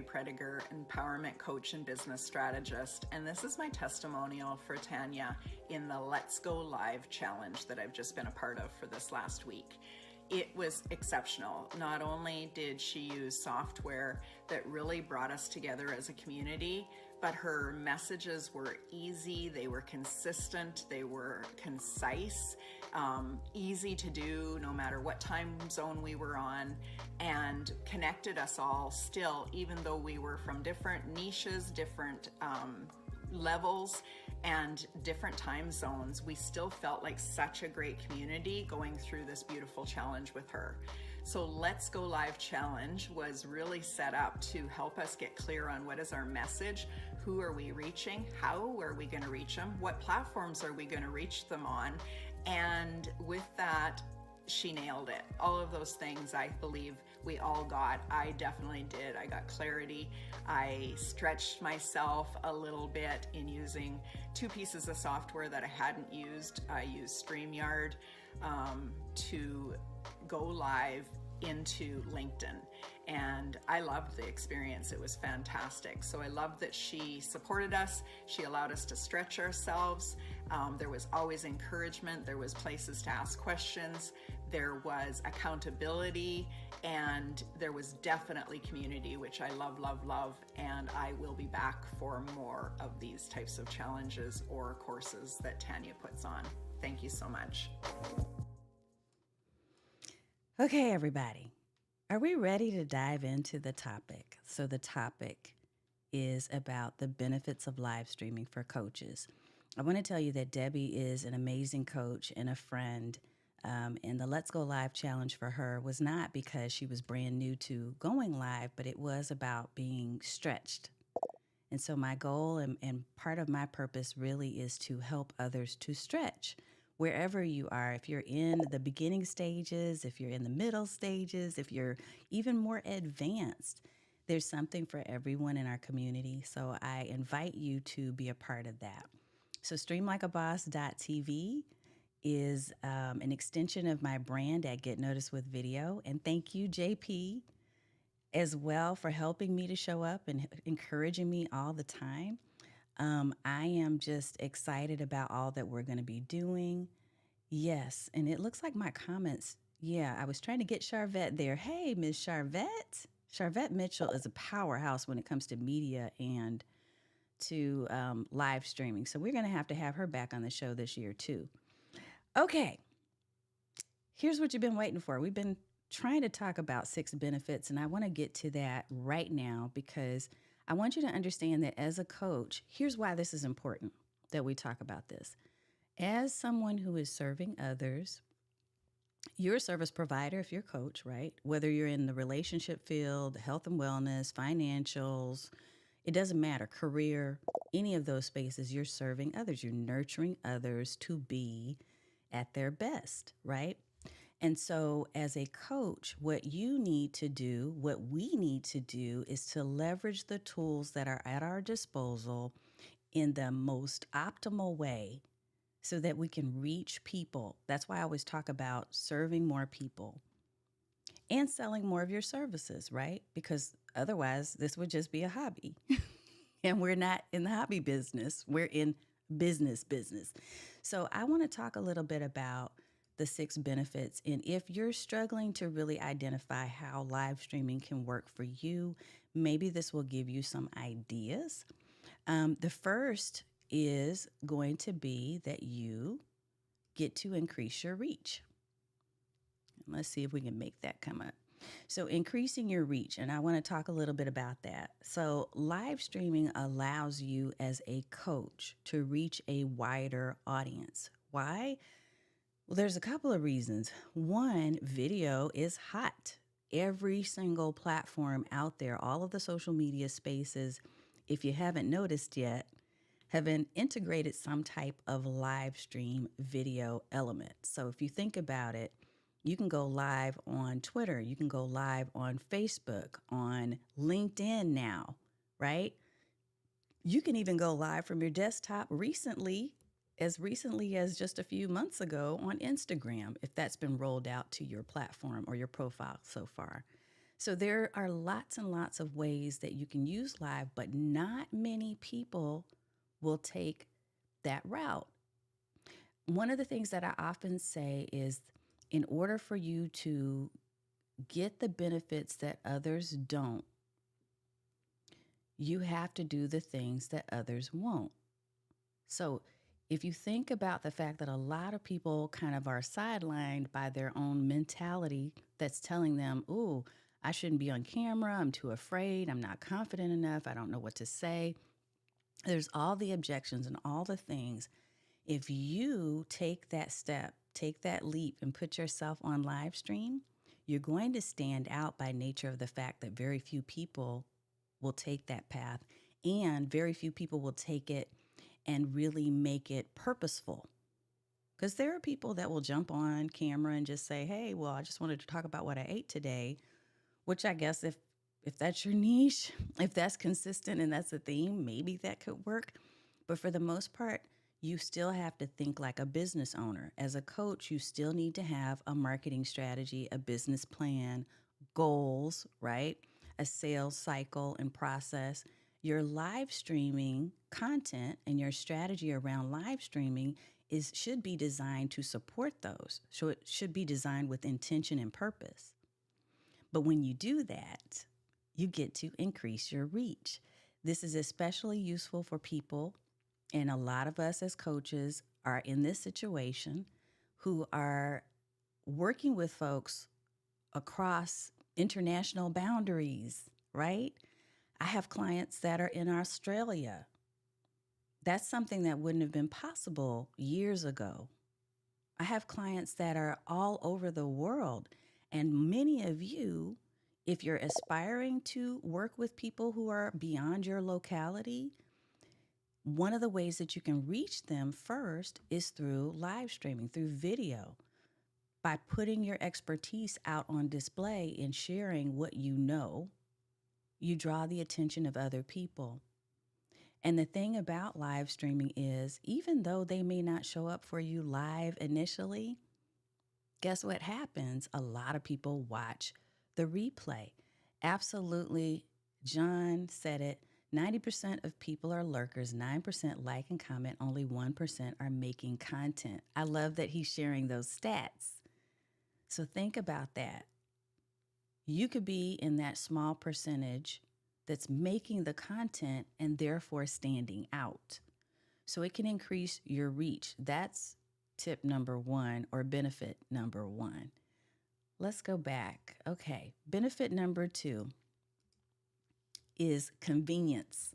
Prediger, empowerment coach and business strategist, and this is my testimonial for Tanya in the Let's Go Live challenge that I've just been a part of for this last week. It was exceptional. Not only did she use software that really brought us together as a community, but her messages were easy, they were consistent, they were concise, easy to do no matter what time zone we were on, and connected us all still, even though we were from different niches, different levels and different time zones. We still felt like such a great community going through this beautiful challenge with her. So Let's Go Live challenge was really set up to help us get clear on what is our message, who are we reaching, how are we going to reach them, what platforms are we going to reach them on, and with that, she nailed it. All of those things I believe we all got. I definitely did. I got clarity. I stretched myself a little bit in using two pieces of software that I hadn't used. I used StreamYard to go live into LinkedIn, and I loved the experience. It was fantastic. So I loved that she supported us. She allowed us to stretch ourselves. There was always encouragement. There was places to ask questions. There was accountability, and there was definitely community, which I love, love, love. And I will be back for more of these types of challenges or courses that Tanya puts on. Thank you so much. Okay, everybody, are we ready to dive into the topic? So the topic is about the benefits of live streaming for coaches. I want to tell you that Debbie is an amazing coach and a friend, and the Let's Go Live challenge for her was not because she was brand new to going live, but it was about being stretched. And so my goal and part of my purpose really is to help others to stretch. Wherever you are, if you're in the beginning stages, if you're in the middle stages, if you're even more advanced, there's something for everyone in our community. So I invite you to be a part of that. So streamlikeaboss.tv is an extension of my brand at Get Noticed with Video. And thank you, JP, as well, for helping me to show up and encouraging me all the time. I am just excited about all that we're going to be doing. Yes, and it looks like my comments. Yeah, I was trying to get Charvette there. Hey, Miss Charvette. Charvette Mitchell is a powerhouse when it comes to media and to live streaming. So we're going to have her back on the show this year too. Okay, here's what you've been waiting for. We've been trying to talk about 6 benefits, and I want to get to that right now because I want you to understand that as a coach, here's why this is important that we talk about this. As someone who is serving others, you're a service provider if you're a coach, right? Whether you're in the relationship field, health and wellness, financials, it doesn't matter, career, any of those spaces, you're serving others. You're nurturing others to be at their best, right? And so as a coach, what you need to do, what we need to do is to leverage the tools that are at our disposal in the most optimal way so that we can reach people. That's why I always talk about serving more people and selling more of your services, right? Because otherwise this would just be a hobby. And we're not in the hobby business. We're in business. So I want to talk a little bit about the 6 benefits. And if you're struggling to really identify how live streaming can work for you, maybe this will give you some ideas. The first is going to be that you get to increase your reach. Let's see if we can make that come up. So increasing your reach, and I want to talk a little bit about that. So live streaming allows you as a coach to reach a wider audience. Why? Well, there's a couple of reasons. One, video is hot. Every single platform out there, all of the social media spaces, if you haven't noticed yet, have been integrated some type of live stream video element. So if you think about it, you can go live on Twitter, you can go live on Facebook, on LinkedIn now, right? You can even go live from your desktop recently as just a few months ago on Instagram, if that's been rolled out to your platform or your profile so far. So there are lots and lots of ways that you can use live, but not many people will take that route. One of the things that I often say is in order for you to get the benefits that others don't, you have to do the things that others won't. So if you think about the fact that a lot of people kind of are sidelined by their own mentality that's telling them, ooh, I shouldn't be on camera. I'm too afraid. I'm not confident enough. I don't know what to say. There's all the objections and all the things. If you take that step, take that leap, and put yourself on live stream, you're going to stand out by nature of the fact that very few people will take that path, and very few people will take it and really make it purposeful. Because there are people that will jump on camera and just say, hey, well, I just wanted to talk about what I ate today, which I guess if that's your niche, if that's consistent and that's a theme, maybe that could work. But for the most part, you still have to think like a business owner. As a coach, you still need to have a marketing strategy, a business plan, goals, right? A sales cycle and process. Your live streaming content and your strategy around live streaming should be designed to support those. So it should be designed with intention and purpose. But when you do that, you get to increase your reach. This is especially useful for people, and a lot of us as coaches are in this situation, who are working with folks across international boundaries, right? I have clients that are in Australia. That's something that wouldn't have been possible years ago. I have clients that are all over the world. And many of you, if you're aspiring to work with people who are beyond your locality, one of the ways that you can reach them first is through live streaming, through video, by putting your expertise out on display and sharing what you know. You draw the attention of other people. And the thing about live streaming is, even though they may not show up for you live initially, guess what happens? A lot of people watch the replay. Absolutely. John said it. 90% of people are lurkers, 9% like and comment, only 1% are making content. I love that he's sharing those stats. So think about that. You could be in that small percentage that's making the content and therefore standing out. So it can increase your reach. That's tip number one, or benefit number one. Let's go back. Okay, benefit number two is convenience.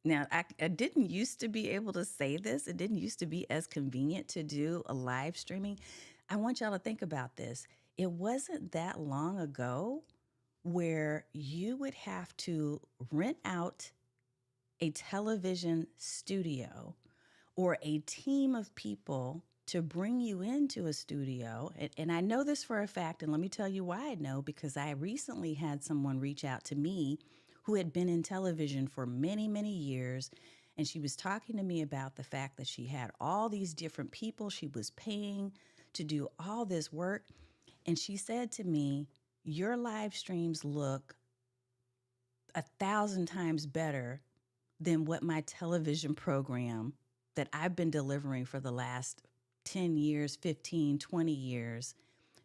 Now, I didn't used to be able to say this. It didn't used to be as convenient to do a live streaming. I want y'all to think about this. It wasn't that long ago where you would have to rent out a television studio or a team of people to bring you into a studio. And I know this for a fact, and let me tell you why I know, because I recently had someone reach out to me who had been in television for many, many years. And she was talking to me about the fact that she had all these different people she was paying to do all this work. And she said to me, your live streams look 1,000 times better than what my television program that I've been delivering for the last 10 years, 15, 20 years,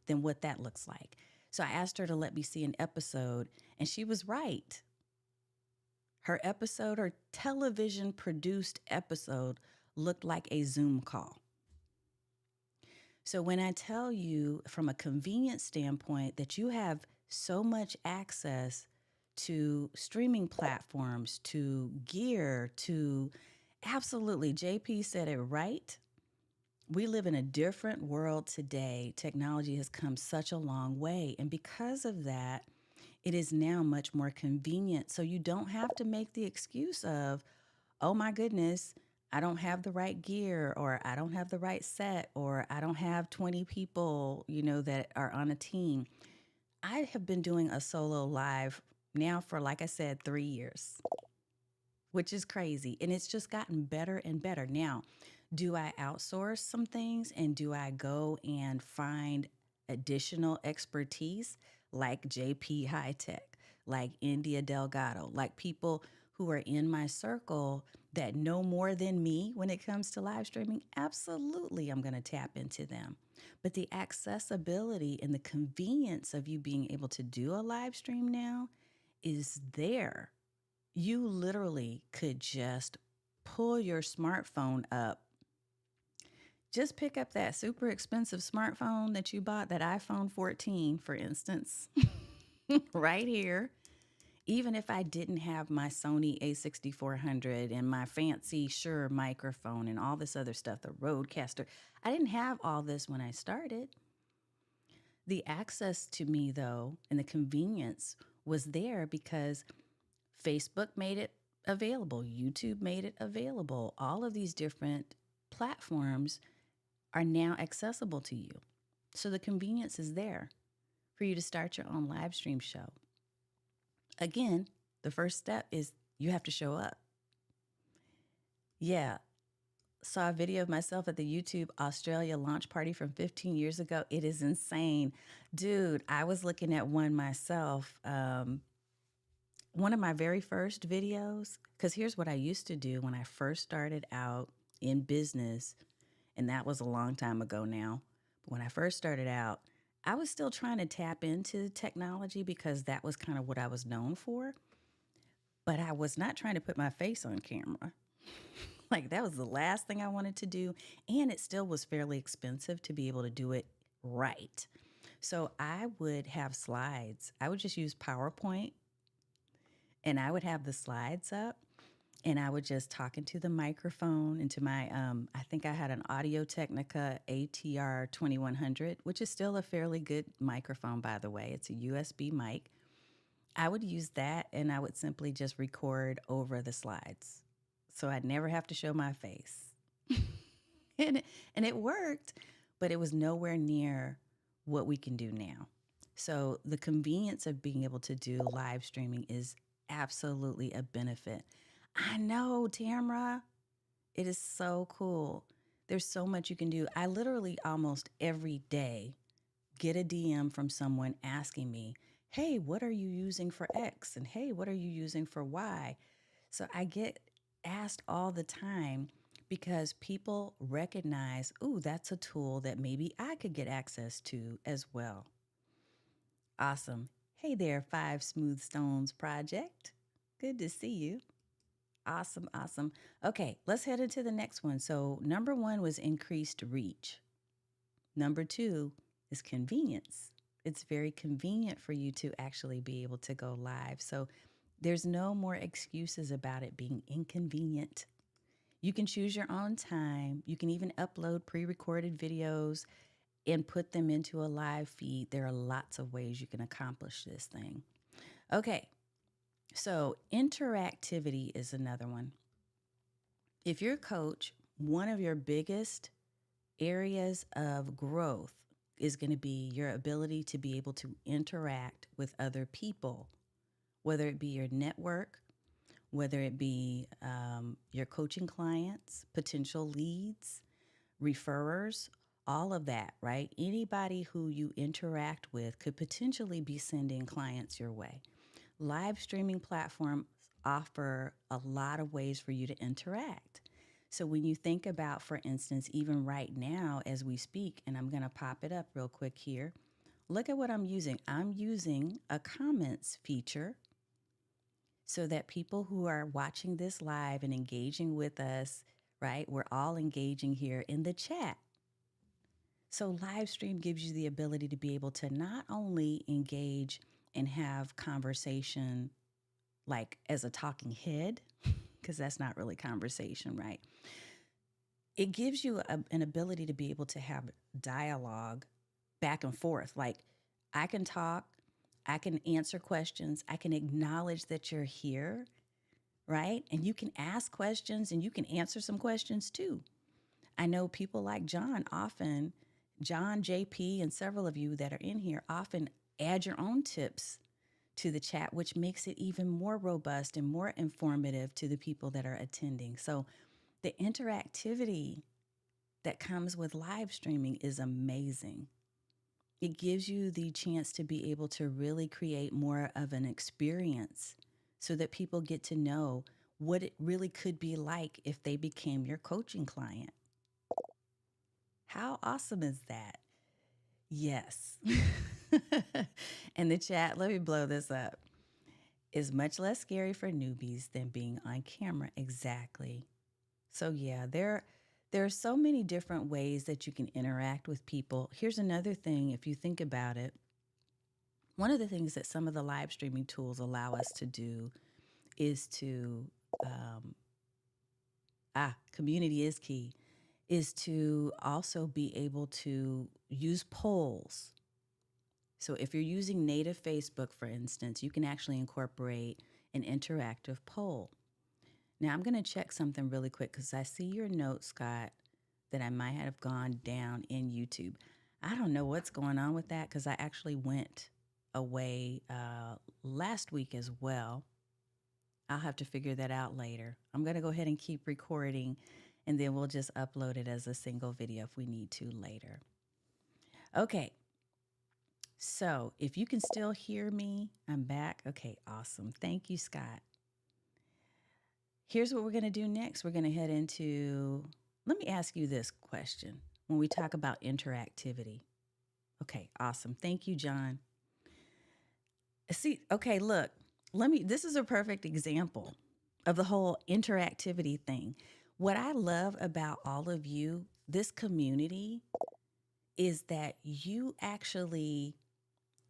than what that looks like. So I asked her to let me see an episode, and she was right. Her episode, her television produced episode, looked like a Zoom call. So when I tell you from a convenience standpoint that you have so much access to streaming platforms, to gear, to absolutely, JP said it right. We live in a different world today. Technology has come such a long way. And because of that, it is now much more convenient. So you don't have to make the excuse of, oh my goodness, I don't have the right gear, or I don't have the right set, or I don't have 20 people, that are on a team. I have been doing a solo live now for, like I said, 3 years, which is crazy. And it's just gotten better and better. Now, do I outsource some things, and do I go and find additional expertise? like JP High Tech, like India Delgado, like people who are in my circle that know more than me when it comes to live streaming, absolutely I'm going to tap into them. But the accessibility and the convenience of you being able to do a live stream now is there. You literally could just pull your smartphone up. Just pick up that super expensive smartphone that you bought, that iPhone 14, for instance, right here. Even if I didn't have my Sony A6400 and my fancy Shure microphone and all this other stuff, the Rodecaster, I didn't have all this when I started. The access to me, though, and the convenience was there because Facebook made it available, YouTube made it available. All of these different platforms are now accessible to you. So the convenience is there for you to start your own live stream show. Again, the first step is you have to show up. Yeah, saw a video of myself at the YouTube Australia launch party from 15 years ago. It is insane. Dude, I was looking at one myself. One of my very first videos, because here's what I used to do when I first started out in business, and that was a long time ago now. But when I first started out, I was still trying to tap into technology because that was kind of what I was known for. But I was not trying to put my face on camera. Like, that was the last thing I wanted to do. And it still was fairly expensive to be able to do it right. So I would have slides. I would just use PowerPoint and I would have the slides up and I would just talk into the microphone, into my, I think I had an Audio Technica ATR 2100, which is still a fairly good microphone, by the way. It's a USB mic. I would use that and I would simply just record over the slides. So I'd never have to show my face. and it worked, but it was nowhere near what we can do now. So the convenience of being able to do live streaming is absolutely a benefit. I know, Tamra, it is so cool. There's so much you can do. I literally almost every day get a DM from someone asking me, hey, what are you using for X? And hey, what are you using for Y? So I get asked all the time because people recognize, ooh, that's a tool that maybe I could get access to as well. Awesome. Hey there, Five Smooth Stones Project. Good to see you. Awesome, awesome. Okay, let's head into the next one. So, number one was increased reach. Number two is convenience. It's very convenient for you to actually be able to go live. So, there's no more excuses about it being inconvenient. You can choose your own time. You can even upload pre recorded videos and put them into a live feed. There are lots of ways you can accomplish this thing. Okay, so interactivity is another one. If you're a coach, one of your biggest areas of growth is going to be your ability to be able to interact with other people, whether it be your network, whether it be your coaching clients, potential leads, referrers, all of that, right? Anybody who you interact with could potentially be sending clients your way. Live streaming platforms offer a lot of ways for you to interact. So when you think about, for instance, even right now as we speak, and I'm going to pop it up real quick here, look at what I'm using. I'm using a comments feature so that people who are watching this live and engaging with us, right, we're all engaging here in the chat. So live stream gives you the ability to be able to not only engage and have conversation like as a talking head, because that's not really conversation, right? It gives you an ability to be able to have dialogue back and forth. Like I can talk, I can answer questions, I can acknowledge that you're here, right? And you can ask questions and you can answer some questions too. I know people like John, JP, and several of you that are in here often add your own tips to the chat, which makes it even more robust and more informative to the people that are attending. So the interactivity that comes with live streaming is amazing. It gives you the chance to be able to really create more of an experience so that people get to know what it really could be like if they became your coaching client. How awesome is that? Yes. In the chat, let me blow this up. Is much less scary for newbies than being on camera. Exactly. So yeah, there are so many different ways that you can interact with people. Here's another thing, if you think about it. One of the things that some of the live streaming tools allow us to do is to um, community is key, is to also be able to use polls. So if you're using native Facebook, for instance, you can actually incorporate an interactive poll. Now I'm going to check something really quick because I see your note, Scott, that I might have gone down in YouTube. I don't know what's going on with that because I actually went away last week as well. I'll have to figure that out later. I'm going to go ahead and keep recording, and then we'll just upload it as a single video if we need to later. Okay. So if you can still hear me, I'm back. Okay, awesome. Thank you, Scott. Here's what we're going to do next. We're going to head into, let me ask you this question when we talk about interactivity. Okay, awesome. Thank you, John. See, okay, look, this is a perfect example of the whole interactivity thing. What I love about all of you, this community, is that you actually,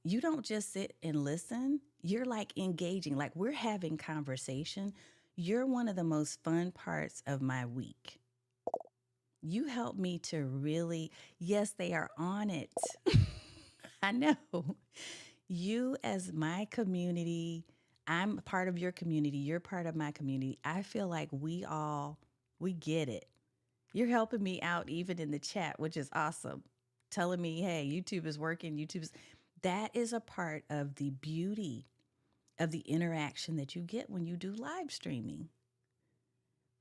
you don't just sit and listen. You're like engaging, like we're having conversation. You're one of the most fun parts of my week. You help me to really, yes, they are on it. I know. You, as my community, I'm part of your community, you're part of my community. I feel like we get it. You're helping me out even in the chat, which is awesome. Telling me, hey, YouTube is working, that is a part of the beauty of the interaction that you get when you do live streaming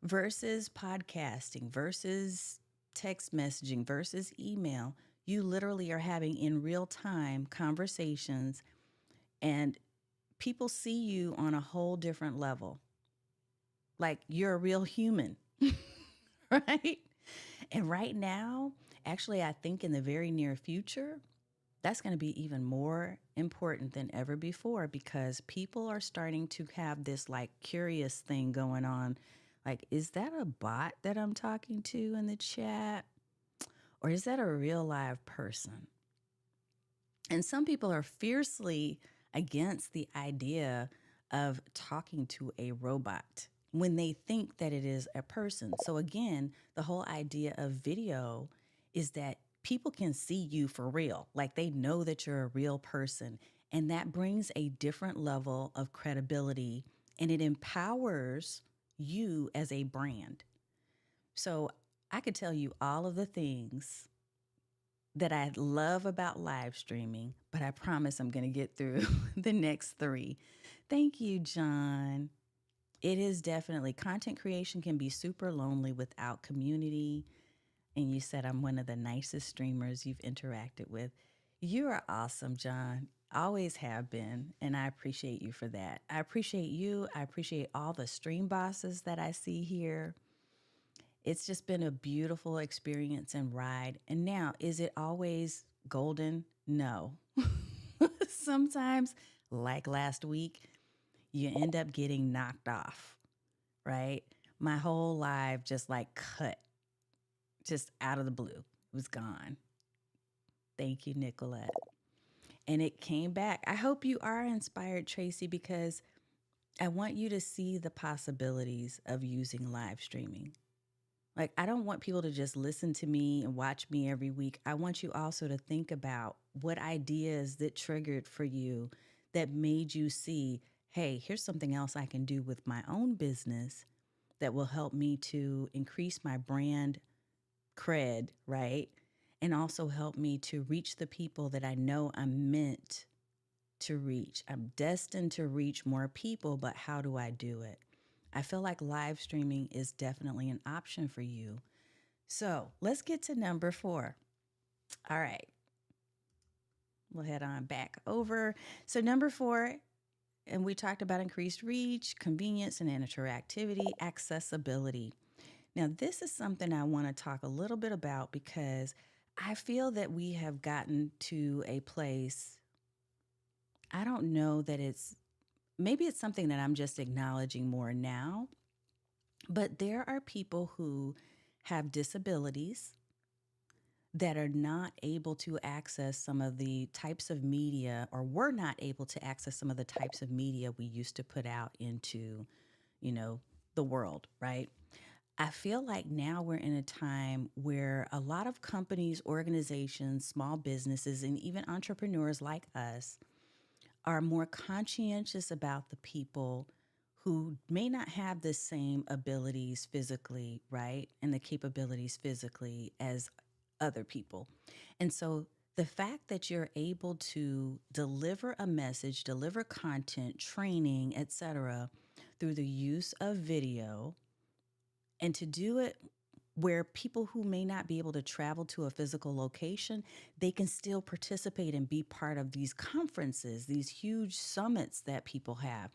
versus podcasting versus text messaging versus email. You literally are having in real time conversations, and people see you on a whole different level. Like you're a real human, right? And right now, actually, I think in the very near future, that's going to be even more important than ever before because people are starting to have this like curious thing going on. Like, is that a bot that I'm talking to in the chat? Or is that a real live person? And some people are fiercely against the idea of talking to a robot when they think that it is a person. So, again, the whole idea of video is that people can see you for real, like they know that you're a real person. And that brings a different level of credibility and it empowers you as a brand. So, I could tell you all of the things that I love about live streaming, but I promise I'm going to get through the next three. Thank you, John. It is definitely content creation can be super lonely without community. And you said I'm one of the nicest streamers you've interacted with. You are awesome, John. Always have been. And I appreciate you for that. I appreciate you. I appreciate all the stream bosses that I see here. It's just been a beautiful experience and ride. And now, is it always golden? No. Sometimes, like last week, you end up getting knocked off, right? My whole life just like cut, just out of the blue. It was gone. Thank you, Nicolette. And it came back. I hope you are inspired, Tracy, because I want you to see the possibilities of using live streaming. Like, I don't want people to just listen to me and watch me every week. I want you also to think about what ideas that triggered for you that made you see, hey, here's something else I can do with my own business that will help me to increase my brand cred, right? And also help me to reach the people that I know I'm meant to reach. I'm destined to reach more people, but how do I do it? I feel like live streaming is definitely an option for you. So let's get to number 4. All right. We'll head on back over. So, number 4, and we talked about increased reach, convenience, and interactivity, accessibility. Now, this is something I want to talk a little bit about because I feel that we have gotten to a place, I don't know that maybe it's something that I'm just acknowledging more now, but there are people who have disabilities that are not able to access some of the types of media, or were not able to access some of the types of media we used to put out into, you know, the world, right? I feel like now we're in a time where a lot of companies, organizations, small businesses, and even entrepreneurs like us are more conscientious about the people who may not have the same abilities physically, right? And the capabilities physically as other people. And so the fact that you're able to deliver a message, deliver content, training, etc., through the use of video, and to do it where people who may not be able to travel to a physical location, they can still participate and be part of these conferences, these huge summits that people have.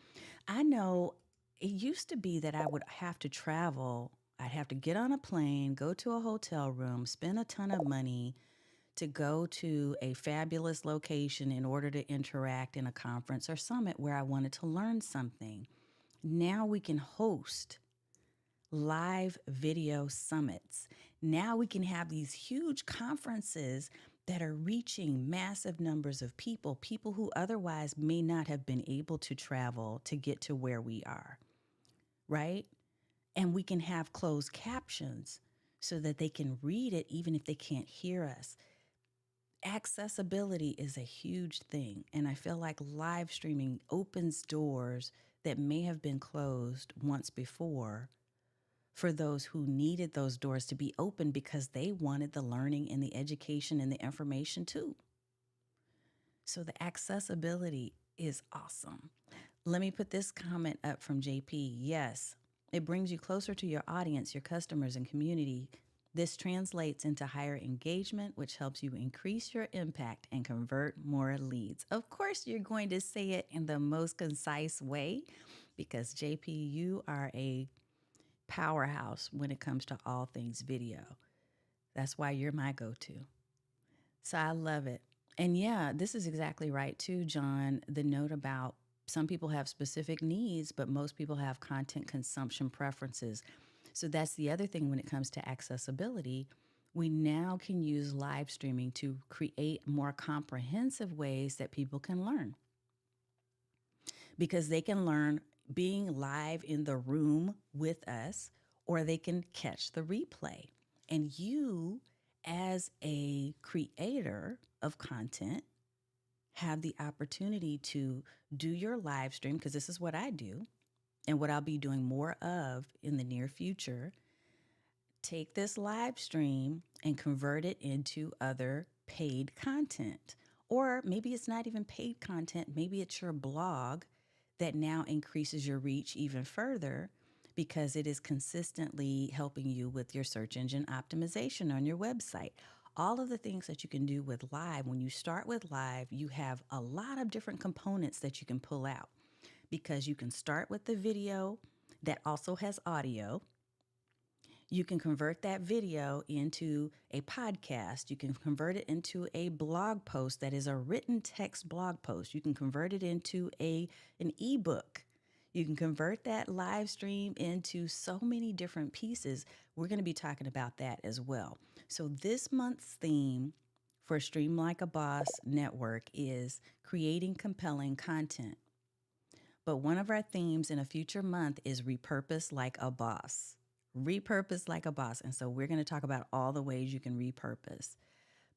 I know it used to be that I would have to travel. I'd have to get on a plane, go to a hotel room, spend a ton of money to go to a fabulous location in order to interact in a conference or summit where I wanted to learn something. Now we can host live video summits. Now we can have these huge conferences that are reaching massive numbers of people, people who otherwise may not have been able to travel to get to where we are, right? And we can have closed captions so that they can read it even if they can't hear us. Accessibility is a huge thing. And I feel like live streaming opens doors that may have been closed once before for those who needed those doors to be open because they wanted the learning and the education and the information too. So the accessibility is awesome. Let me put this comment up from JP. Yes, it brings you closer to your audience, your customers, and community. This translates into higher engagement, which helps you increase your impact and convert more leads. Of course, you're going to say it in the most concise way because JP, you are a powerhouse when it comes to all things video. That's why you're my go-to. So I love it. And yeah, this is exactly right too, John. The note about some people have specific needs, but most people have content consumption preferences. So that's the other thing when it comes to accessibility. We now can use live streaming to create more comprehensive ways that people can learn, because they can learn being live in the room with us, or they can catch the replay. And you, as a creator of content, have the opportunity to do your live stream, because this is what I do and what I'll be doing more of in the near future. Take this live stream and convert it into other paid content. Or maybe it's not even paid content, maybe it's your blog that now increases your reach even further because it is consistently helping you with your search engine optimization on your website. All of the things that you can do with live, when you start with live, you have a lot of different components that you can pull out, because you can start with the video that also has audio. You can convert that video into a podcast. You can convert it into a blog post that is a written text blog post. You can convert it into an ebook. You can convert that live stream into so many different pieces. We're going to be talking about that as well. So this month's theme for Stream Like a Boss Network is creating compelling content. But one of our themes in a future month is repurpose like a boss. Repurpose like a boss. And so we're going to talk about all the ways you can repurpose.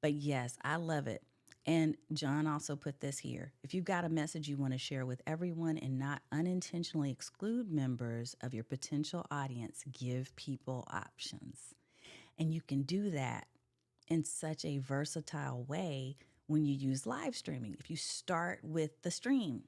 But yes, I love it. And John also put this here. If you've got a message you want to share with everyone and not unintentionally exclude members of your potential audience, give people options. And you can do that in such a versatile way when you use live streaming. If you start with the stream,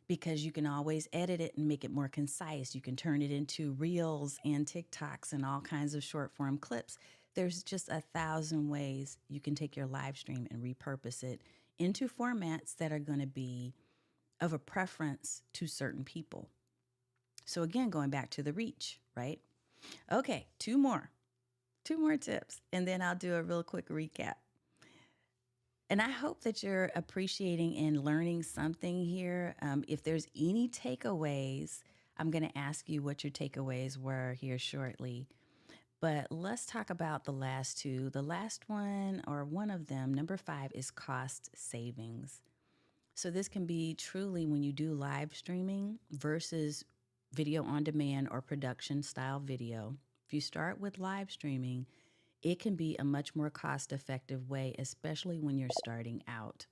because you can always edit it and make it more concise. You can turn it into reels and TikToks and all kinds of short form clips. There's just 1,000 ways you can take your live stream and repurpose it into formats that are going to be of a preference to certain people. So again, going back to the reach, right? Okay, two more tips, and then I'll do a real quick recap. And I hope that you're appreciating and learning something here. If there's any takeaways, I'm going to ask you what your takeaways were here shortly. But let's talk about the last two. The last one, or one of them, number 5, is cost savings. So this can be truly when you do live streaming versus video on demand or production style video. If you start with live streaming, it can be a much more cost effective way, especially when you're starting out.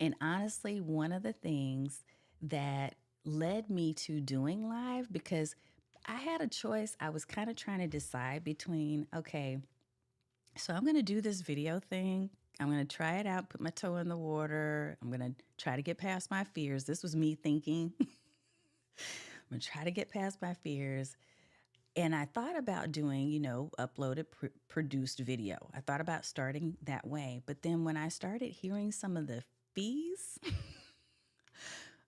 And honestly, one of the things that led me to doing live, because I had a choice, I was kind of trying to decide between, okay, so I'm going to do this video thing. I'm going to try it out, put my toe in the water. I'm going to try to get past my fears. This was me thinking, I'm going to try to get past my fears. And I thought about doing, uploaded, produced video. I thought about starting that way. But then when I started hearing some of the fees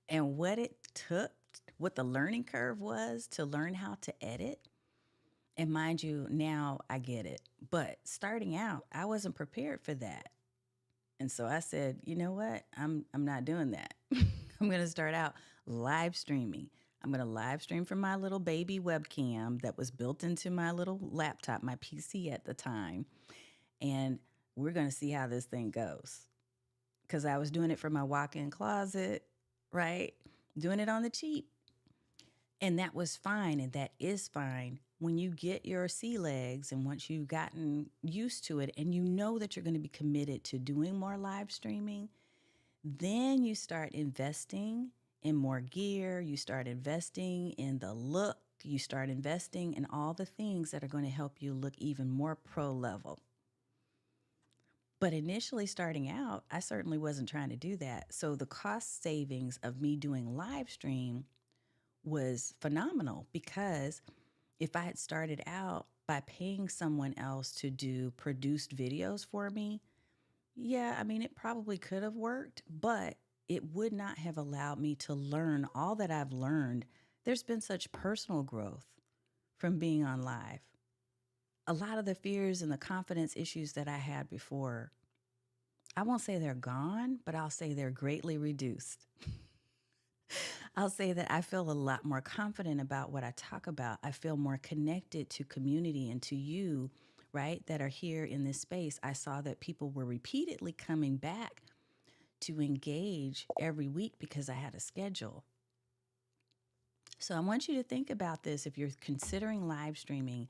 and what it took, what the learning curve was to learn how to edit, and mind you, now I get it. But starting out, I wasn't prepared for that. And so I said, you know what? I'm not doing that. I'm going to start out live streaming. I'm going to live stream from my little baby webcam that was built into my little laptop, my PC at the time. And we're going to see how this thing goes. Because I was doing it from my walk-in closet, right? Doing it on the cheap. And that was fine. And that is fine when you get your sea legs and once you've gotten used to it and you know that you're going to be committed to doing more live streaming, then you start investing in more gear, you start investing in the look, you start investing in all the things that are going to help you look even more pro level. But initially starting out, I certainly wasn't trying to do that. So the cost savings of me doing live stream was phenomenal, because if I had started out by paying someone else to do produced videos for me, yeah, I mean, it probably could have worked, but it would not have allowed me to learn all that I've learned. There's been such personal growth from being on live. A lot of the fears and the confidence issues that I had before, I won't say they're gone, but I'll say they're greatly reduced. I'll say that I feel a lot more confident about what I talk about. I feel more connected to community and to you, right, that are here in this space. I saw that people were repeatedly coming back to engage every week because I had a schedule. So I want you to think about this. If you're considering live streaming,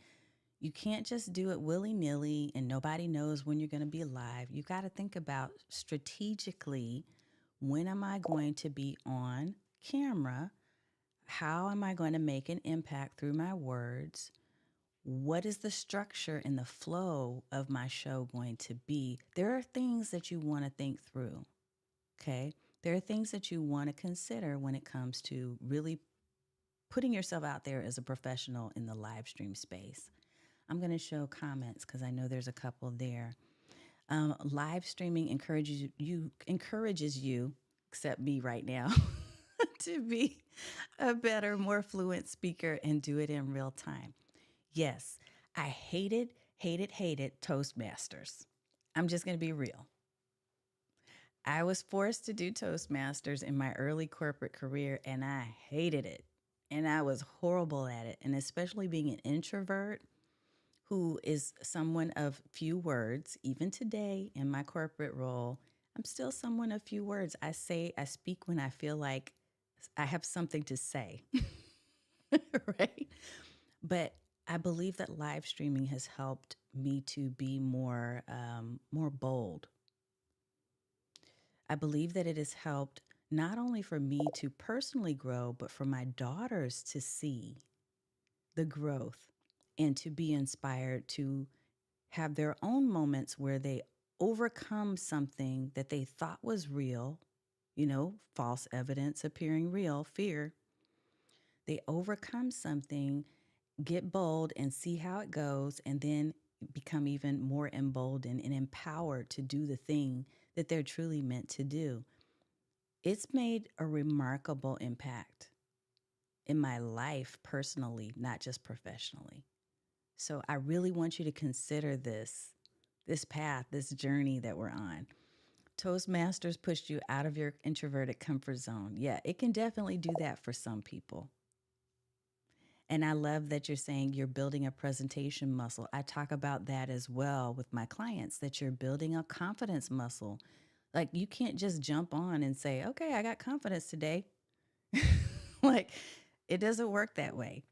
you can't just do it willy-nilly and nobody knows when you're going to be live. You got to think about strategically, when am I going to be on camera? How am I going to make an impact through my words? What is the structure and the flow of my show going to be? There are things that you want to think through, okay? There are things that you want to consider when it comes to really putting yourself out there as a professional in the live stream space. I'm going to show comments because I know there's a couple there. Live streaming encourages you, except me right now, to be a better, more fluent speaker and do it in real time. Yes, I hated Toastmasters. I'm just going to be real. I was forced to do Toastmasters in my early corporate career, and I hated it. And I was horrible at it. And especially being an introvert who is someone of few words, even today in my corporate role, I'm still someone of few words. I speak when I feel like I have something to say, right? But I believe that live streaming has helped me to be more bold. I believe that it has helped not only for me to personally grow, but for my daughters to see the growth and to be inspired to have their own moments where they overcome something that they thought was real, false evidence appearing real, fear. They overcome something, get bold and see how it goes, and then become even more emboldened and empowered to do the thing that they're truly meant to do. It's made a remarkable impact in my life personally, not just professionally. So I really want you to consider this path, this journey that we're on. Toastmasters pushed you out of your introverted comfort zone. Yeah, it can definitely do that for some people. And I love that you're saying you're building a presentation muscle. I talk about that as well with my clients, that you're building a confidence muscle. Like you can't just jump on and say, okay, I got confidence today. Like it doesn't work that way.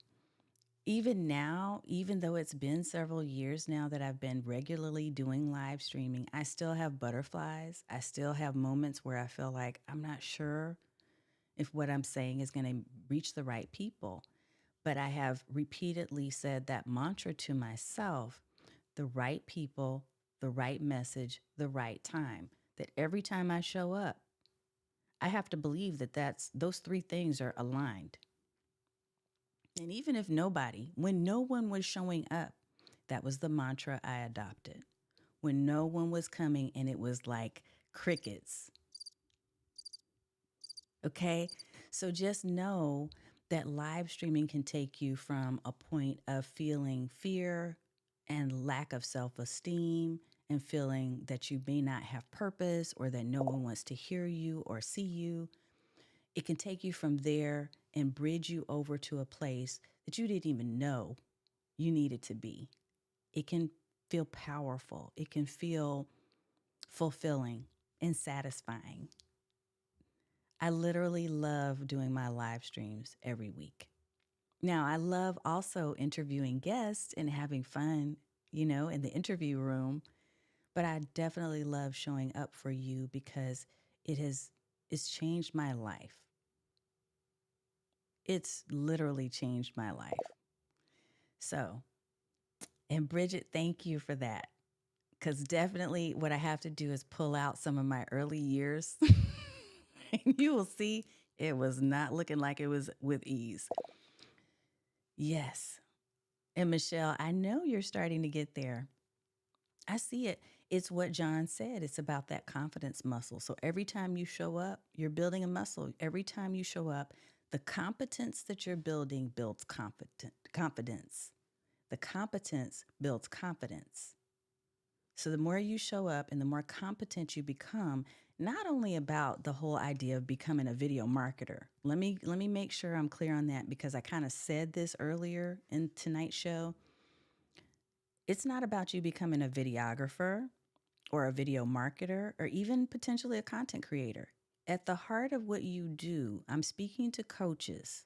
Even now, even though it's been several years now that I've been regularly doing live streaming, I still have butterflies. I still have moments where I feel like I'm not sure if what I'm saying is going to reach the right people. But I have repeatedly said that mantra to myself: the right people, the right message, the right time. That every time I show up, I have to believe that those three things are aligned. And even if when no one was showing up, that was the mantra I adopted. When no one was coming and it was like crickets. Okay. So just know that live streaming can take you from a point of feeling fear and lack of self esteem and feeling that you may not have purpose or that no one wants to hear you or see you. It can take you from there and bridge you over to a place that you didn't even know you needed to be. It can feel powerful. It can feel fulfilling and satisfying. I literally love doing my live streams every week. Now, I love also interviewing guests and having fun, in the interview room, but I definitely love showing up for you because it's changed my life. It's literally changed my life. So, and Bridget, thank you for that. Because definitely what I have to do is pull out some of my early years. And you will see it was not looking like it was with ease. Yes. And Michelle, I know you're starting to get there. I see it. It's what John said. It's about that confidence muscle. So every time you show up, you're building a muscle. Every time you show up, the competence that you're building builds confidence. The competence builds confidence. So the more you show up and the more competent you become, not only about the whole idea of becoming a video marketer. Let me make sure I'm clear on that because I kind of said this earlier in tonight's show. It's not about you becoming a videographer or a video marketer or even potentially a content creator. At the heart of what you do, I'm speaking to coaches.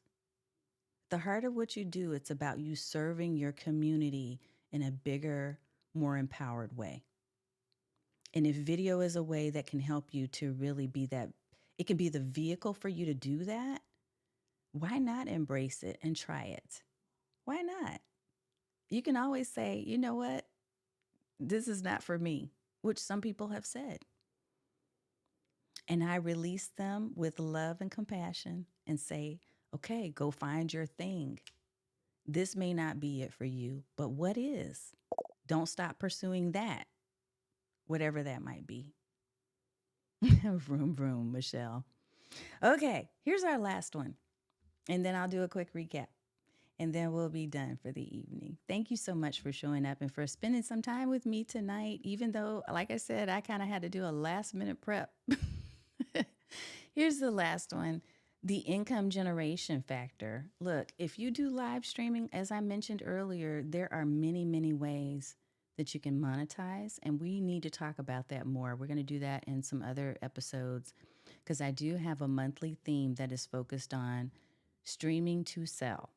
The heart of what you do, it's about you serving your community in a bigger, more empowered way. And if video is a way that can help you to really be that, it can be the vehicle for you to do that, why not embrace it and try it? Why not? You can always say, you know what? This is not for me, which some people have said. And I release them with love and compassion and say, okay, go find your thing. This may not be it for you, but what is? Don't stop pursuing that, whatever that might be. Vroom, vroom, Michelle. Okay, here's our last one. And then I'll do a quick recap. And then we'll be done for the evening. Thank you so much for showing up and for spending some time with me tonight, even though, like I said, I kind of had to do a last minute prep. Here's the last one: the income generation factor. Look, if you do live streaming, as I mentioned earlier, there are many, many ways that you can monetize. And we need to talk about that more. We're going to do that in some other episodes because I do have a monthly theme that is focused on streaming to sell.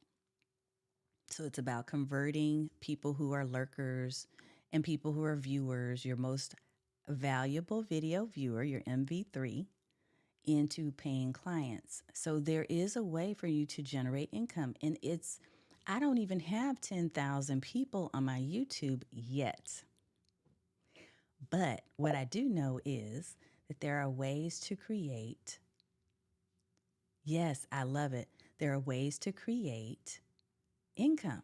So it's about converting people who are lurkers and people who are viewers, your most valuable video viewer, your MV3, into paying clients. So there is a way for you to generate income. And I don't even have 10,000 people on my YouTube yet. But what I do know is that there are ways to create. Yes, I love it. There are ways to create income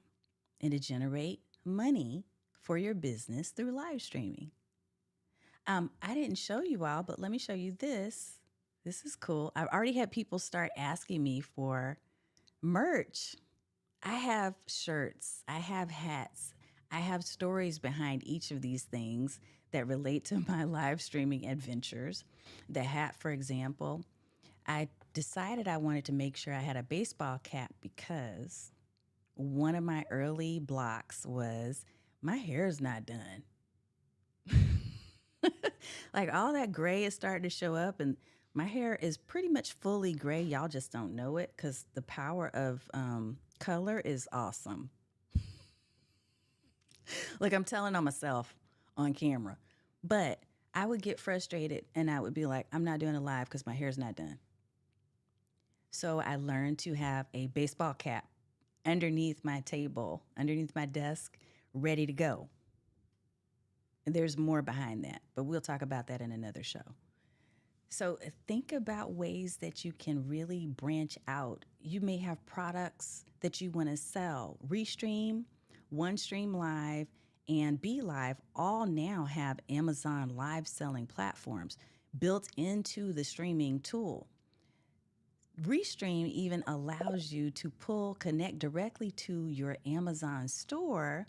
and to generate money for your business through live streaming. I didn't show you all, but let me show you this. This is cool. I've already had people start asking me for merch. I have shirts, I have hats, I have stories behind each of these things that relate to my live streaming adventures. The hat, for example, I decided I wanted to make sure I had a baseball cap because one of my early blocks was my hair's not done. Like all that gray is starting to show up, and my hair is pretty much fully gray. Y'all just don't know it because the power of color is awesome. Like I'm telling on myself on camera. But I would get frustrated and I would be like, I'm not doing a live because my hair's not done. So I learned to have a baseball cap underneath my table, underneath my desk, ready to go. And there's more behind that, but we'll talk about that in another show. So think about ways that you can really branch out. You may have products that you want to sell. Restream, OneStream Live, and Be Live all now have Amazon live selling platforms built into the streaming tool. Restream even allows you to connect directly to your Amazon store.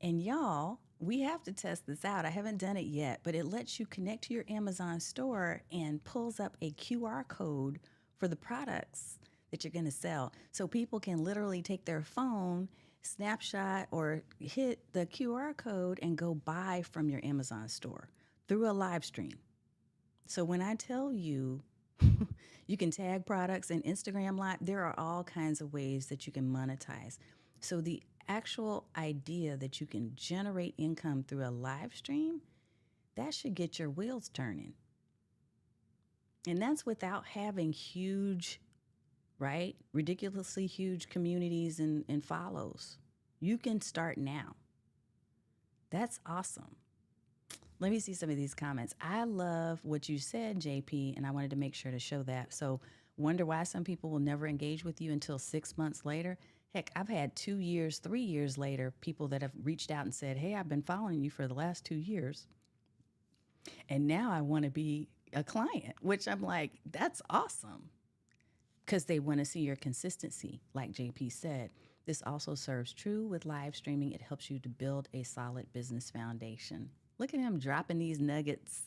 And y'all, we have to test this out. I haven't done it yet, but it lets you connect to your Amazon store and pulls up a QR code for the products that you're going to sell. So people can literally take their phone, snapshot, or hit the QR code and go buy from your Amazon store through a live stream. So when I tell you, you can tag products in Instagram Live, there are all kinds of ways that you can monetize. So the actual idea that you can generate income through a live stream, that should get your wheels turning. And that's without having huge, right? Ridiculously huge communities and follows. You can start now. That's awesome. Let me see some of these comments. I love what you said, JP, and I wanted to make sure to show that. So, wonder why some people will never engage with you until 6 months later. Heck, I've had 2 years, 3 years later, people that have reached out and said, hey, I've been following you for the last 2 years. And now I want to be a client, which I'm like, that's awesome. Because they want to see your consistency, like JP said. This also serves true with live streaming. It helps you to build a solid business foundation. Look at him dropping these nuggets.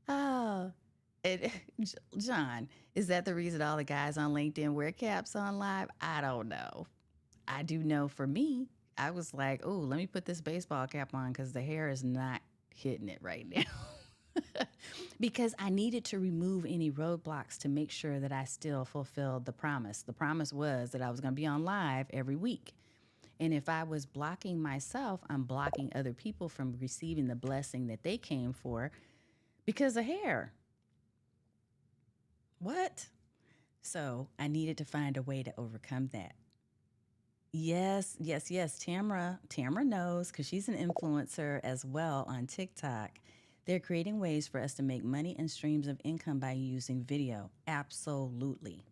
Oh, John, is that the reason all the guys on LinkedIn wear caps on live? I don't know. I do know for me, I was like, oh, let me put this baseball cap on because the hair is not hitting it right now. Because I needed to remove any roadblocks to make sure that I still fulfilled the promise. The promise was that I was going to be on live every week. And if I was blocking myself, I'm blocking other people from receiving the blessing that they came for because of hair. What? So I needed to find a way to overcome that. Yes. Tamara knows because she's an influencer as well on TikTok. They're creating ways for us to make money and streams of income by using video. Absolutely.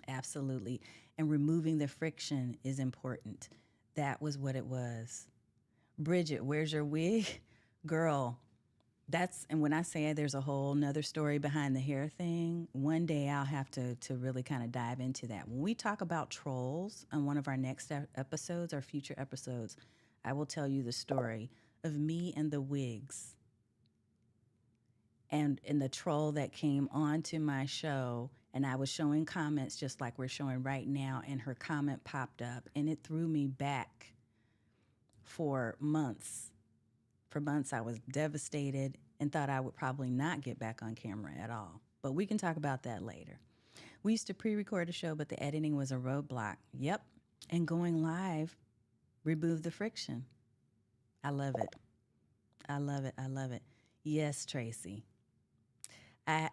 Absolutely. And removing the friction is important. That was what it was. Bridget, where's your wig? Girl, and when I say there's a whole nother story behind the hair thing, one day I'll have to really kind of dive into that. When we talk about trolls on one of our next episodes, our future episodes, I will tell you the story of me and the wigs and the troll that came onto my show, and I was showing comments just like we're showing right now, and her comment popped up and it threw me back for months. For months I was devastated and thought I would probably not get back on camera at all. But we can talk about that later. We used to pre-record a show, but the editing was a roadblock. Yep. And going live removed the friction. I love it. I love it. I love it. Yes, Tracy.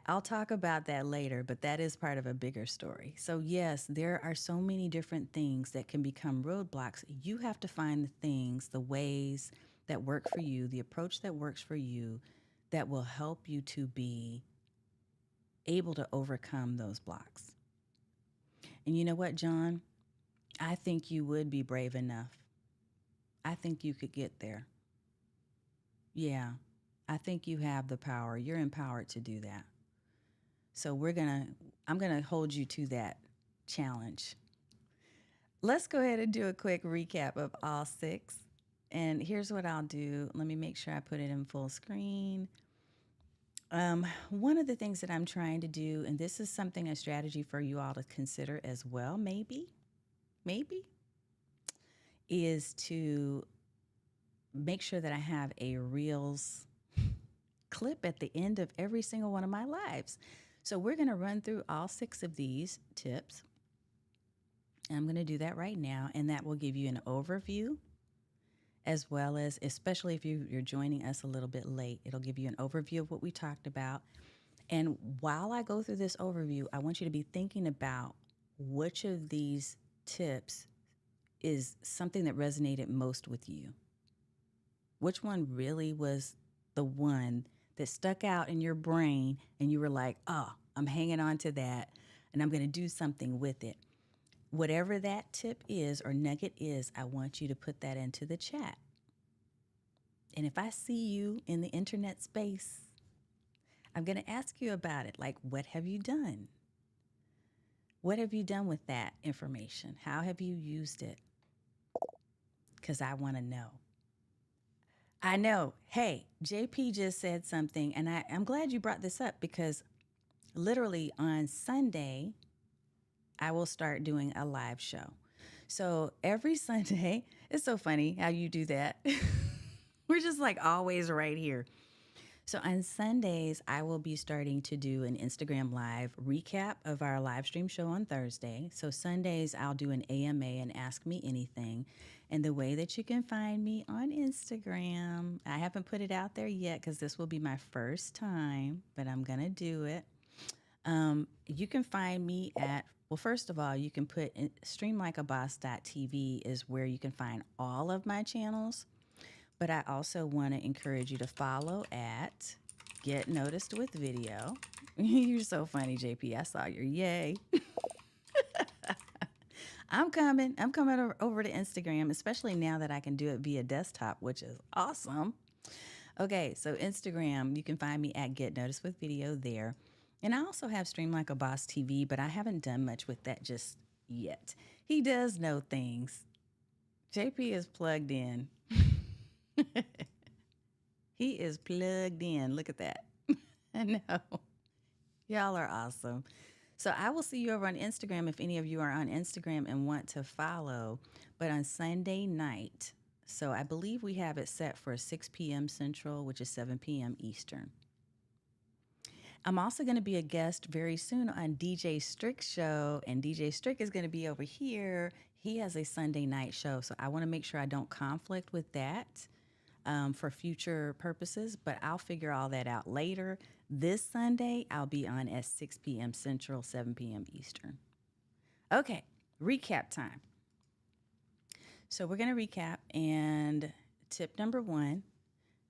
I'll talk about that later, but that is part of a bigger story. So, yes, there are so many different things that can become roadblocks. You have to find the things, the ways that work for you, the approach that works for you that will help you to be able to overcome those blocks. And you know what, John? I think you would be brave enough I think you could get there. Yeah, I think you have the power. You're empowered to do that. So I'm gonna hold you to that challenge. Let's go ahead and do a quick recap of all six. And here's what I'll do. Let me make sure I put it in full screen. One of the things that I'm trying to do, and this is something, a strategy for you all to consider as well, maybe, is to make sure that I have a Reels clip at the end of every single one of my lives. So we're going to run through all six of these tips. And I'm going to do that right now, and that will give you an overview as well as, especially if you're joining us a little bit late, it'll give you an overview of what we talked about. And while I go through this overview, I want you to be thinking about which of these tips is something that resonated most with you. Which one really was the one that stuck out in your brain and you were like, oh, I'm hanging on to that and I'm going to do something with it. Whatever that tip is or nugget is, I want you to put that into the chat. And if I see you in the internet space, I'm going to ask you about it. Like, what have you done? What have you done with that information? How have you used it? Because I want to know. I know. Hey, JP just said something, and I'm glad you brought this up because literally on Sunday, I will start doing a live show. So every Sunday, it's so funny how you do that. We're just like always right here. So on Sundays, I will be starting to do an Instagram live recap of our live stream show on Thursday. So Sundays, I'll do an AMA and Ask Me Anything. And the way that you can find me on Instagram, I haven't put it out there yet because this will be my first time, but I'm going to do it. You can find me at, well, first of all, you can put in, streamlikeaboss.tv is where you can find all of my channels. But I also want to encourage you to follow at Get Noticed with Video. You're so funny, JP. I saw your yay. I'm coming. Over to Instagram, especially now that I can do it via desktop, which is awesome. Okay, so Instagram, you can find me at Get Noticed with Video there. And I also have Stream Like a Boss TV, but I haven't done much with that just yet. He does know things. JP is plugged in. He is plugged in. Look at that. I know. Y'all are awesome. So I will see you over on Instagram if any of you are on Instagram and want to follow. But on Sunday night, so I believe we have it set for 6 p.m. Central, which is 7 p.m. Eastern. I'm also going to be a guest very soon on DJ Strick's show, and DJ Strick is going to be over here. He has a Sunday night show, so I want to make sure I don't conflict with that. For future purposes, but I'll figure all that out later. This Sunday, I'll be on at 6 p.m. Central, 7 p.m. Eastern. Okay, recap time. So we're going to recap, and tip number one,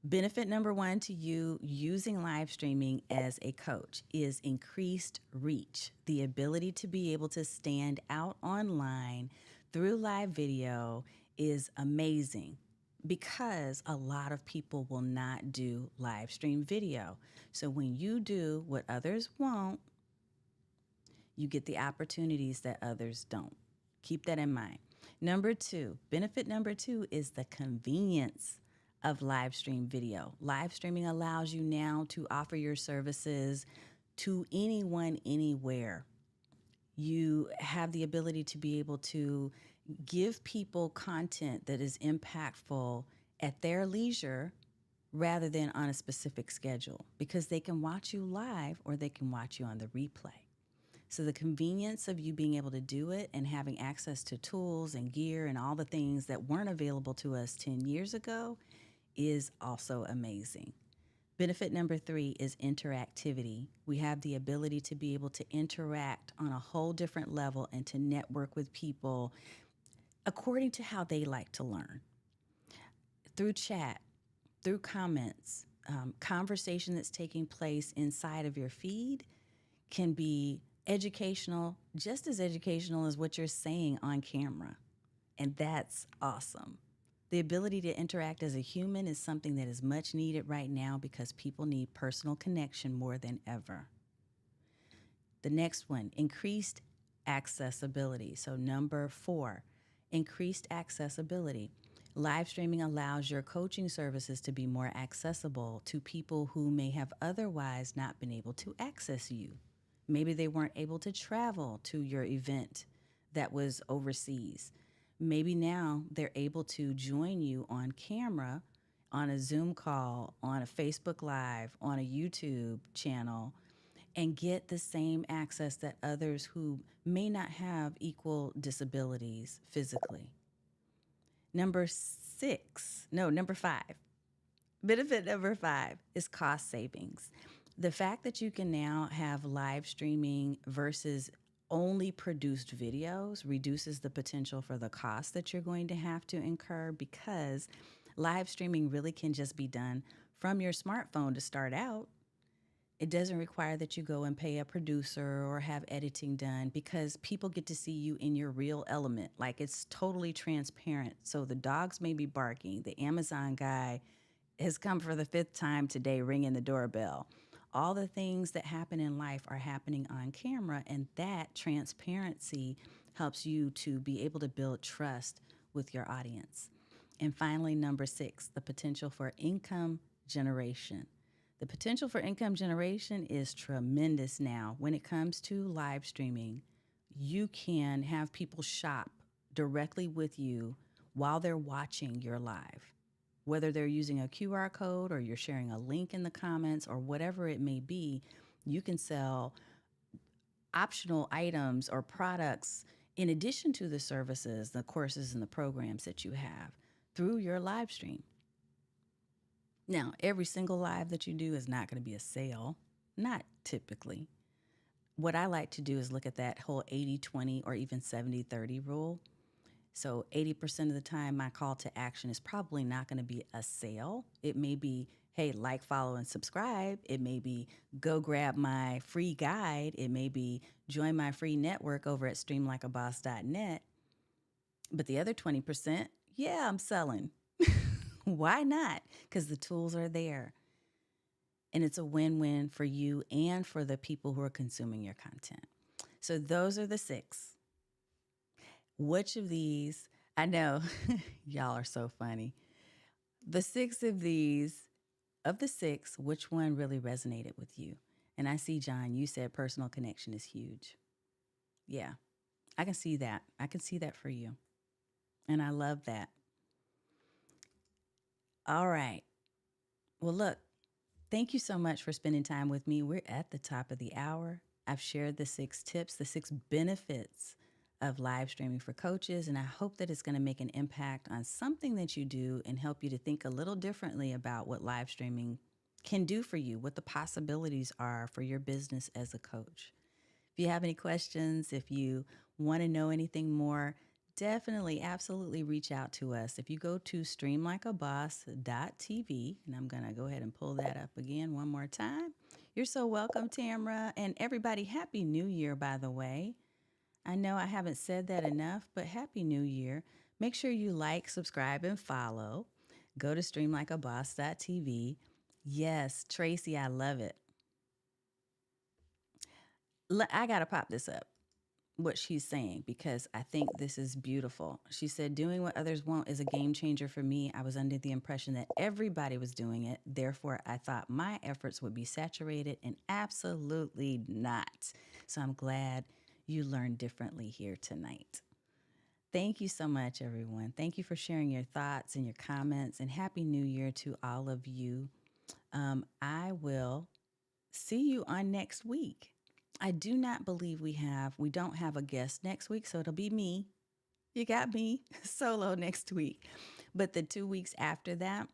benefit number one to you using live streaming as a coach is increased reach, the ability to be able to stand out online through live video is amazing. Because a lot of people will not do live stream video. So when you do what others won't, you get the opportunities that others don't. Keep that in mind. Number two, benefit number two is the convenience of live stream video. Live streaming allows you now to offer your services to anyone, anywhere. You have the ability to be able to give people content that is impactful at their leisure rather than on a specific schedule because they can watch you live or they can watch you on the replay. So the convenience of you being able to do it and having access to tools and gear and all the things that weren't available to us 10 years ago is also amazing. Benefit number three is interactivity. We have the ability to be able to interact on a whole different level and to network with people according to how they like to learn. Through chat, through comments, conversation that's taking place inside of your feed can be educational, just as educational as what you're saying on camera. And that's awesome. The ability to interact as a human is something that is much needed right now because people need personal connection more than ever. The next one, increased accessibility. So, number 4, increased accessibility. Live streaming allows your coaching services to be more accessible to people who may have otherwise not been able to access you. Maybe they weren't able to travel to your event that was overseas. Maybe now they're able to join you on camera, on a Zoom call, on a Facebook Live, on a YouTube channel, and get the same access that others who may not have equal disabilities physically. Number 5. Benefit number 5 is cost savings. The fact that you can now have live streaming versus only produced videos reduces the potential for the cost that you're going to have to incur, because live streaming really can just be done from your smartphone to start out. It doesn't require that you go and pay a producer or have editing done, because people get to see you in your real element. Like, it's totally transparent. So the dogs may be barking. The Amazon guy has come for the 5th time today ringing the doorbell. All the things that happen in life are happening on camera, and that transparency helps you to be able to build trust with your audience. And finally, number 6, the potential for income generation. The potential for income generation is tremendous now. When it comes to live streaming, you can have people shop directly with you while they're watching your live. Whether they're using a QR code or you're sharing a link in the comments or whatever it may be, you can sell optional items or products in addition to the services, the courses, and the programs that you have through your live stream. Now, every single live that you do is not going to be a sale, not typically. What I like to do is look at that whole 80-20 or even 70-30 rule. So 80% of the time, my call to action is probably not going to be a sale. It may be, hey, like, follow, and subscribe. It may be, go grab my free guide. It may be, join my free network over at streamlikeaboss.net. But the other 20%, yeah, I'm selling. Why not? Because the tools are there. And it's a win-win for you and for the people who are consuming your content. So those are the 6. Which of these, I know, y'all are so funny. The 6 of these, of the 6, which one really resonated with you? And I see, John, you said personal connection is huge. Yeah, I can see that. I can see that for you. And I love that. All right. Well, look, thank you so much for spending time with me. We're at the top of the hour. I've shared the 6 tips, the 6 benefits of live streaming for coaches, and I hope that it's going to make an impact on something that you do and help you to think a little differently about what live streaming can do for you, what the possibilities are for your business as a coach. If you have any questions, if you want to know anything more, definitely, absolutely reach out to us. If you go to streamlikeaboss.tv, and I'm going to go ahead and pull that up again one more time. You're so welcome, Tamra. And everybody, Happy New Year, by the way. I know I haven't said that enough, but Happy New Year. Make sure you like, subscribe, and follow. Go to streamlikeaboss.tv. Yes, Tracy, I love it. I got to pop this up, what she's saying, because I think this is beautiful. She said, doing what others won't is a game changer for me. I was under the impression that everybody was doing it. Therefore, I thought my efforts would be saturated, and absolutely not. So I'm glad you learned differently here tonight. Thank you so much, everyone. Thank you for sharing your thoughts and your comments, and Happy New Year to all of you. I will see you on next week. I do not believe we don't have a guest next week, so it'll be me. You got me solo next week. But the 2 weeks after that,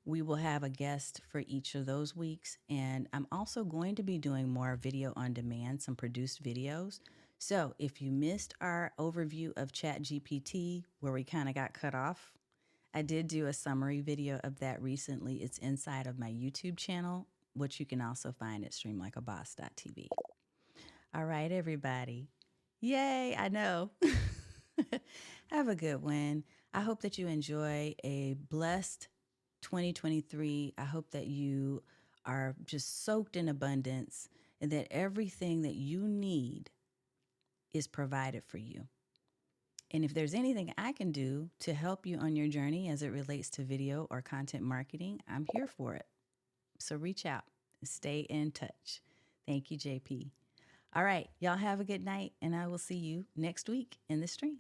we will have a guest for each of those weeks. And I'm also going to be doing more video on demand, some produced videos. So if you missed our overview of ChatGPT, where we kind of got cut off, I did do a summary video of that recently. It's inside of my YouTube channel, which you can also find at streamlikeaboss.tv. All right, everybody. Yay, I know. Have a good one. I hope that you enjoy a blessed 2023. I hope that you are just soaked in abundance and that everything that you need is provided for you. And if there's anything I can do to help you on your journey as it relates to video or content marketing, I'm here for it. So reach out and stay in touch. Thank you, JP. All right, y'all have a good night, and I will see you next week in the stream.